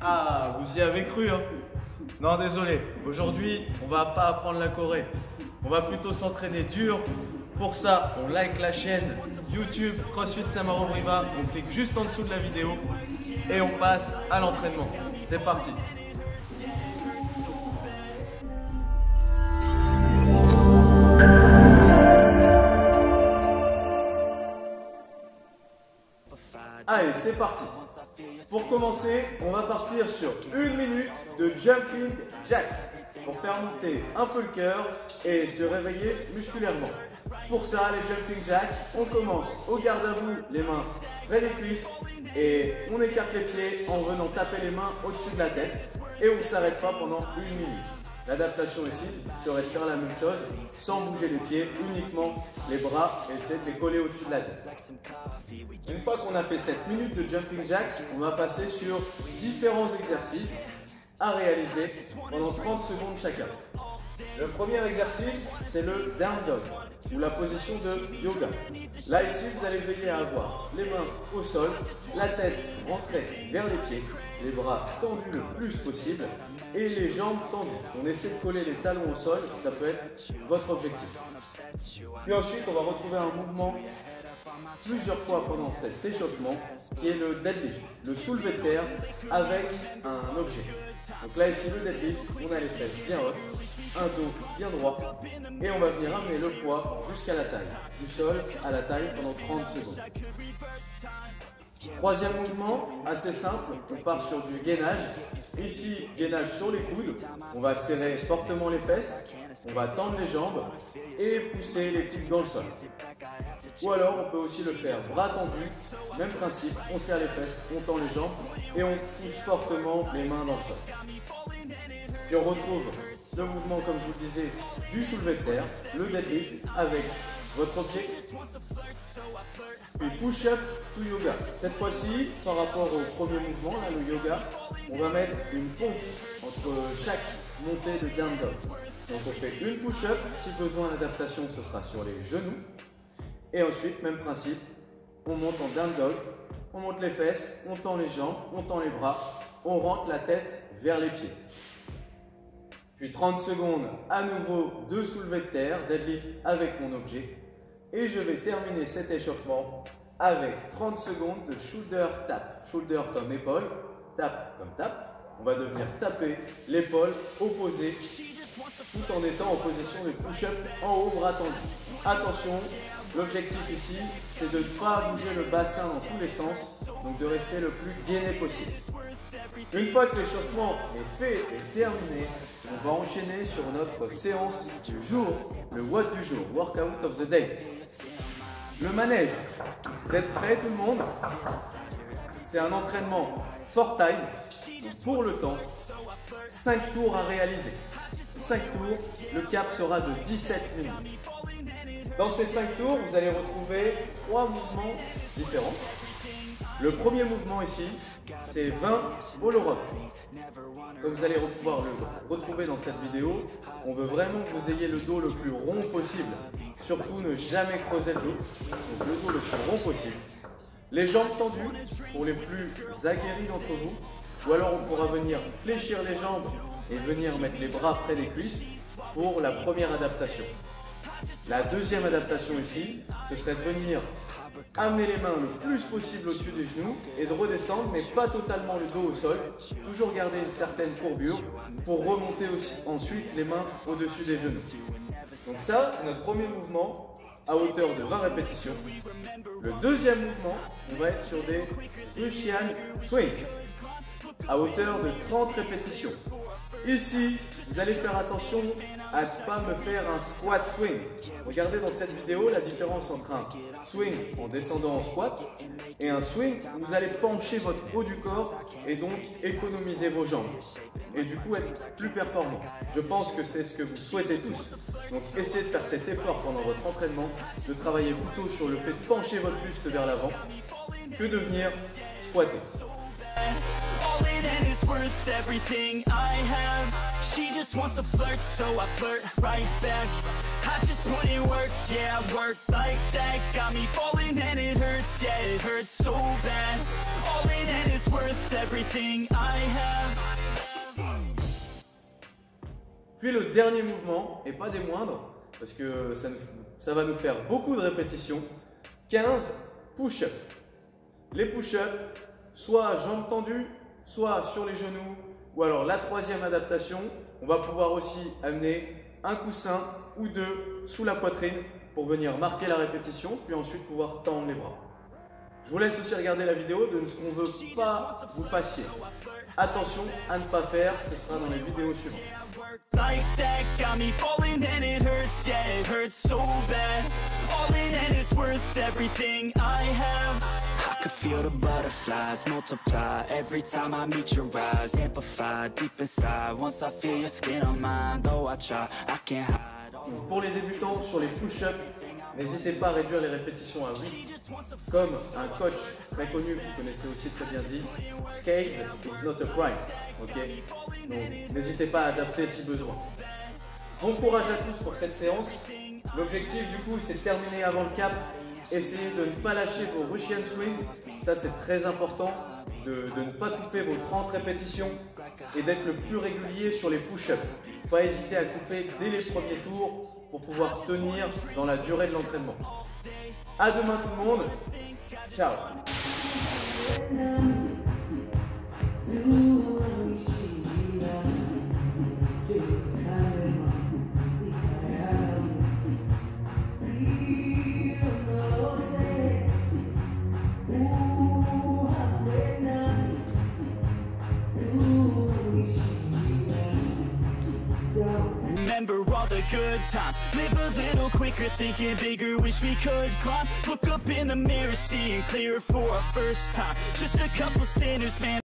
Ah, vous y avez cru, hein? Non, désolé. Aujourd'hui, on va pas apprendre la Corée. On va plutôt s'entraîner dur. Pour ça, on like la chaîne YouTube CrossFit Samaro Briva. On clique juste en dessous de la vidéo et on passe à l'entraînement. C'est parti. Allez, c'est parti. Pour commencer, on va partir sur 1 minute de jumping jack pour faire monter un peu le cœur et se réveiller musculairement. Pour ça, les jumping jack, on commence au garde à vous, les mains près des cuisses et on écarte les pieds en venant taper les mains au-dessus de la tête et on ne s'arrête pas pendant 1 minute. L'adaptation ici serait de faire la même chose sans bouger les pieds, uniquement les bras et essayer de les coller au-dessus de la tête. Une fois qu'on a fait cette minute de jumping jack, on va passer sur différents exercices à réaliser pendant 30 secondes chacun. Le premier exercice, c'est le down dog ou la position de yoga. Là ici, vous allez veiller à avoir les mains au sol, la tête rentrée vers les pieds, les bras tendus le plus possible et les jambes tendues. On essaie de coller les talons au sol, ça peut être votre objectif. Puis ensuite, on va retrouver un mouvement plusieurs fois pendant cet échauffement qui est le deadlift, le soulevé de terre avec un objet. Donc là ici le deadlift, on a les fesses bien hautes, un dos bien droit et on va venir amener le poids jusqu'à la taille, du sol à la taille pendant 30 secondes. Troisième mouvement, assez simple, on part sur du gainage. Ici, gainage sur les coudes, on va serrer fortement les fesses, on va tendre les jambes et pousser les coudes dans le sol. Ou alors on peut aussi le faire bras tendus, même principe, on serre les fesses, on tend les jambes et on pousse fortement les mains dans le sol. Puis on retrouve le mouvement, comme je vous le disais, du soulevé de terre, le deadlift avec votre objet. Puis push-up to yoga. Cette fois-ci, par rapport au premier mouvement, là, le yoga, on va mettre une pompe entre chaque montée de down dog. Donc on fait une push-up, si besoin d'adaptation, ce sera sur les genoux. Et ensuite, même principe, on monte en down dog, on monte les fesses, on tend les jambes, on tend les bras, on rentre la tête vers les pieds. Puis 30 secondes à nouveau de soulevé de terre, deadlift avec mon objet. Et je vais terminer cet échauffement avec 30 secondes de shoulder tap. Shoulder comme épaule, tap comme tap. On va devenir taper l'épaule opposée tout en étant en position de push-up en haut, bras tendus. Attention, l'objectif ici, c'est de ne pas bouger le bassin dans tous les sens, donc de rester le plus gainé possible. Une fois que l'échauffement est fait et terminé, on va enchaîner sur notre séance du jour, le WOD du jour, Workout of the Day. Le manège, vous êtes prêts tout le monde? C'est un entraînement for time, pour le temps, 5 tours à réaliser. 5 tours, le cap sera de 17 minutes. Dans ces 5 tours, vous allez retrouver 3 mouvements différents. Le premier mouvement ici, c'est 20 all rock. Comme vous allez pouvoir le retrouver dans cette vidéo, on veut vraiment que vous ayez le dos le plus rond possible. Surtout ne jamais creuser le dos, donc le dos le plus rond possible. Les jambes tendues pour les plus aguerris d'entre vous, ou alors on pourra venir fléchir les jambes et venir mettre les bras près des cuisses pour la première adaptation. La deuxième adaptation ici, ce serait de venir amener les mains le plus possible au-dessus des genoux et de redescendre, mais pas totalement le dos au sol. Toujours garder une certaine courbure pour remonter aussi ensuite les mains au-dessus des genoux. Donc ça, c'est notre premier mouvement à hauteur de 20 répétitions. Le deuxième mouvement, on va être sur des Russian swing à hauteur de 30 répétitions. Ici, vous allez faire attention à ne pas me faire un squat swing. Regardez dans cette vidéo la différence entre un swing en descendant en squat et un swing où vous allez pencher votre haut du corps et donc économiser vos jambes et du coup être plus performant. Je pense que c'est ce que vous souhaitez tous. Donc essayez de faire cet effort pendant votre entraînement, de travailler plutôt sur le fait de pencher votre buste vers l'avant que de venir squatter. All in and it's worth everything I have. She just wants to flirt, so I flirt right back. I just put in work, yeah, I work like that. Got me falling and it hurts, yeah, it hurts so bad. All in and it's worth worth everything I have. Puis le dernier mouvement, et pas des moindres, parce que ça va nous faire beaucoup de répétitions, 15 push-ups. Les push-ups, soit jambes tendues, soit sur les genoux, ou alors la troisième adaptation, on va pouvoir aussi amener un coussin ou deux sous la poitrine pour venir marquer la répétition, puis ensuite pouvoir tendre les bras. Je vous laisse aussi regarder la vidéo de ce qu'on ne veut pas vous fassiez. Attention à ne pas faire, ce sera dans les vidéos suivantes. Like that got me falling and it hurts, yeah, it hurts so bad. All in and it's worth everything I have. I could feel the butterflies multiply every time I meet your eyes. Amplify deep inside once I feel your skin on mine. Though I try, I can't hide. Donc pour les débutants, sur les push-ups, n'hésitez pas à réduire les répétitions à 8. Comme un coach très connu que vous connaissez aussi très bien dit, scale is not a crime. Okay, donc n'hésitez pas à adapter si besoin. Bon courage à tous pour cette séance. L'objectif du coup c'est de terminer avant le cap. Essayez de ne pas lâcher vos Russian swing. Ça c'est très important. De ne pas couper vos 30 répétitions et d'être le plus régulier sur les push-ups. Pas hésiter à couper dès les premiers tours pour pouvoir tenir dans la durée de l'entraînement. À demain tout le monde. Ciao. Remember all the good times, live a little quicker, thinking bigger, wish we could climb. Look up in the mirror, seeing clearer for our first time. Just a couple sinners, man.